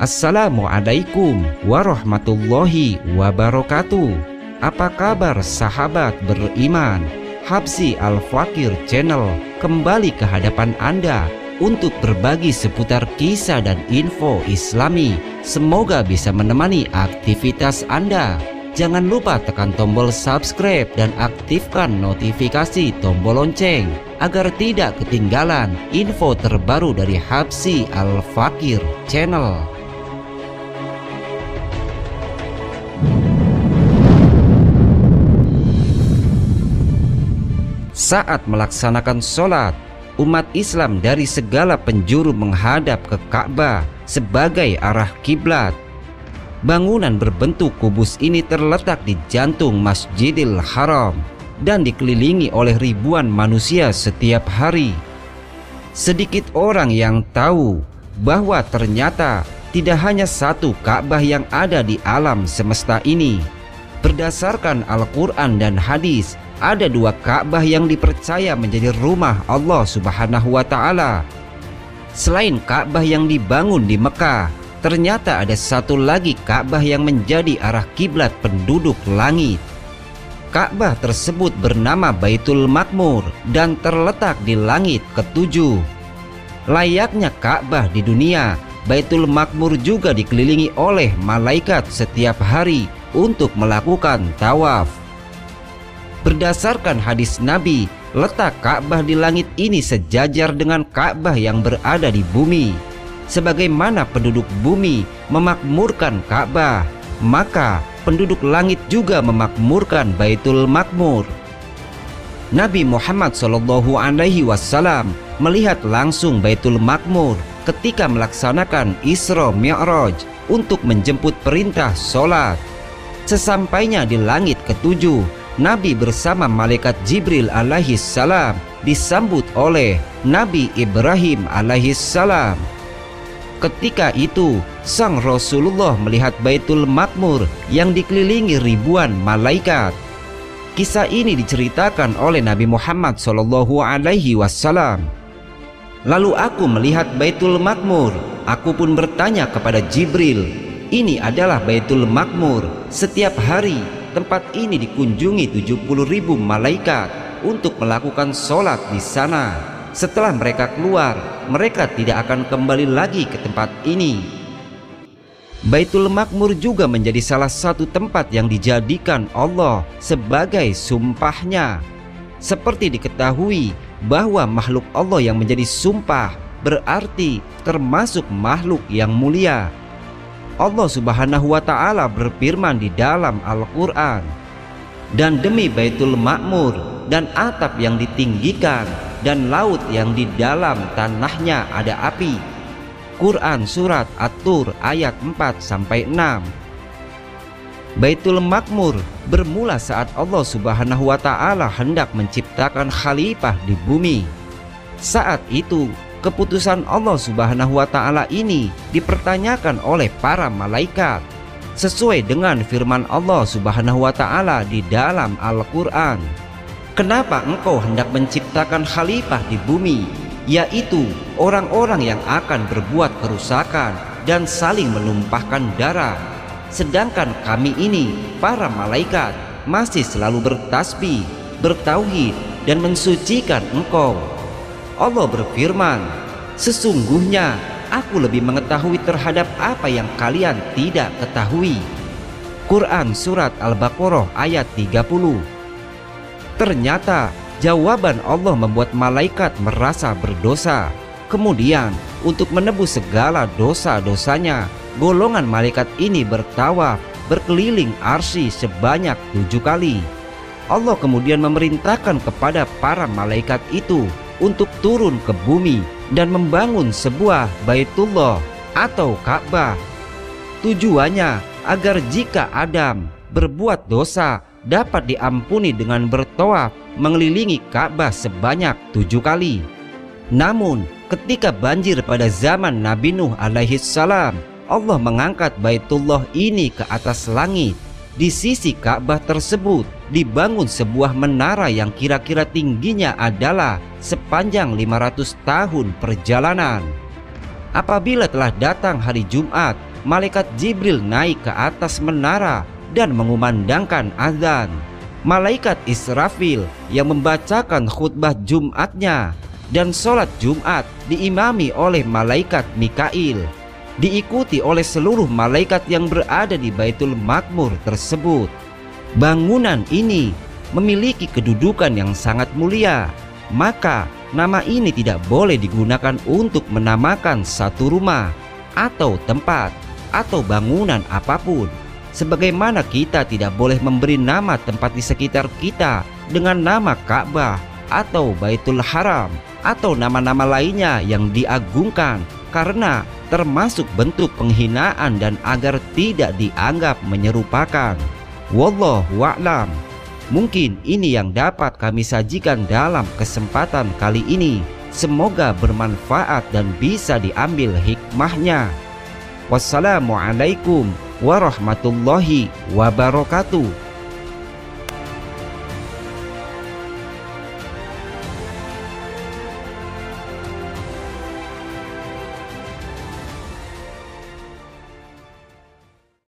Assalamualaikum warahmatullahi wabarakatuh. Apa kabar sahabat beriman? Habsy Al-Fakir Channel kembali ke hadapan Anda untuk berbagi seputar kisah dan info Islami. Semoga bisa menemani aktivitas Anda. Jangan lupa tekan tombol subscribe dan aktifkan notifikasi tombol lonceng agar tidak ketinggalan info terbaru dari Habsy Al-Fakir Channel. Saat melaksanakan sholat, umat Islam dari segala penjuru menghadap ke Ka'bah sebagai arah kiblat. Bangunan berbentuk kubus ini terletak di jantung Masjidil Haram dan dikelilingi oleh ribuan manusia setiap hari. Sedikit orang yang tahu bahwa ternyata tidak hanya satu Ka'bah yang ada di alam semesta ini. Berdasarkan Al-Quran dan hadis, ada dua Ka'bah yang dipercaya menjadi rumah Allah Subhanahu wa Ta'ala. Selain Ka'bah yang dibangun di Mekah, ternyata ada satu lagi Ka'bah yang menjadi arah kiblat penduduk langit. Ka'bah tersebut bernama Baitul Ma'mur dan terletak di langit ketujuh. Layaknya Ka'bah di dunia, Baitul Ma'mur juga dikelilingi oleh malaikat setiap hari untuk melakukan tawaf. Berdasarkan hadis Nabi, letak Ka'bah di langit ini sejajar dengan Ka'bah yang berada di bumi. Sebagaimana penduduk bumi memakmurkan Ka'bah, maka penduduk langit juga memakmurkan Baitul Ma'mur. Nabi Muhammad SAW melihat langsung Baitul Ma'mur ketika melaksanakan Isra Mi'raj untuk menjemput perintah sholat. Sesampainya di langit ketujuh, Nabi bersama malaikat Jibril alaihissalam disambut oleh Nabi Ibrahim alaihissalam. Ketika itu, sang Rasulullah melihat Baitul Ma'mur yang dikelilingi ribuan malaikat. Kisah ini diceritakan oleh Nabi Muhammad SAW. Lalu aku melihat Baitul Ma'mur. Aku pun bertanya kepada Jibril, ini adalah Baitul Ma'mur. Setiap hari tempat ini dikunjungi 70.000 malaikat untuk melakukan sholat di sana. Setelah mereka keluar, mereka tidak akan kembali lagi ke tempat ini. Baitul Ma'mur juga menjadi salah satu tempat yang dijadikan Allah sebagai sumpahnya. Seperti diketahui bahwa makhluk Allah yang menjadi sumpah berarti termasuk makhluk yang mulia. Allah Subhanahu wa Ta'ala berfirman di dalam Al-Quran, dan demi Baitul Ma'mur dan atap yang ditinggikan dan laut yang di dalam tanahnya ada api. Quran Surat At-Tur ayat 4-6. Baitul Ma'mur bermula saat Allah Subhanahu wa Ta'ala hendak menciptakan khalifah di bumi. Saat itu keputusan Allah Subhanahu wa Ta'ala ini dipertanyakan oleh para malaikat sesuai dengan firman Allah Subhanahu wa Ta'ala di dalam Al-Quran. Kenapa engkau hendak menciptakan khalifah di bumi, yaitu orang-orang yang akan berbuat kerusakan dan saling menumpahkan darah, sedangkan kami ini, para malaikat, masih selalu bertasbih, bertauhid, dan mensucikan engkau. Allah berfirman, sesungguhnya aku lebih mengetahui terhadap apa yang kalian tidak ketahui. Quran Surat Al-Baqarah ayat 30. Ternyata jawaban Allah membuat malaikat merasa berdosa. Kemudian untuk menebus segala dosa-dosanya, golongan malaikat ini bertawaf berkeliling arsy sebanyak 7 kali. Allah kemudian memerintahkan kepada para malaikat itu untuk turun ke bumi dan membangun sebuah Baitullah atau Ka'bah. Tujuannya agar jika Adam berbuat dosa dapat diampuni dengan bertawaf mengelilingi Ka'bah sebanyak 7 kali. Namun ketika banjir pada zaman Nabi Nuh alaihissalam, Allah mengangkat Baitullah ini ke atas langit. Di sisi Ka'bah tersebut dibangun sebuah menara yang kira-kira tingginya adalah sepanjang 500 tahun perjalanan. Apabila telah datang hari Jumat, malaikat Jibril naik ke atas menara dan mengumandangkan azan. Malaikat Israfil yang membacakan khutbah Jumatnya, dan sholat Jumat diimami oleh malaikat Mikail, diikuti oleh seluruh malaikat yang berada di Baitul Makmur tersebut. Bangunan ini memiliki kedudukan yang sangat mulia, maka nama ini tidak boleh digunakan untuk menamakan satu rumah atau tempat atau bangunan apapun. Sebagaimana kita tidak boleh memberi nama tempat di sekitar kita dengan nama Ka'bah atau Baitul Haram atau nama-nama lainnya yang diagungkan, karena termasuk bentuk penghinaan dan agar tidak dianggap menyerupakan. Wallahu a'lam. Mungkin ini yang dapat kami sajikan dalam kesempatan kali ini. Semoga bermanfaat dan bisa diambil hikmahnya. Wassalamualaikum warahmatullahi wabarakatuh.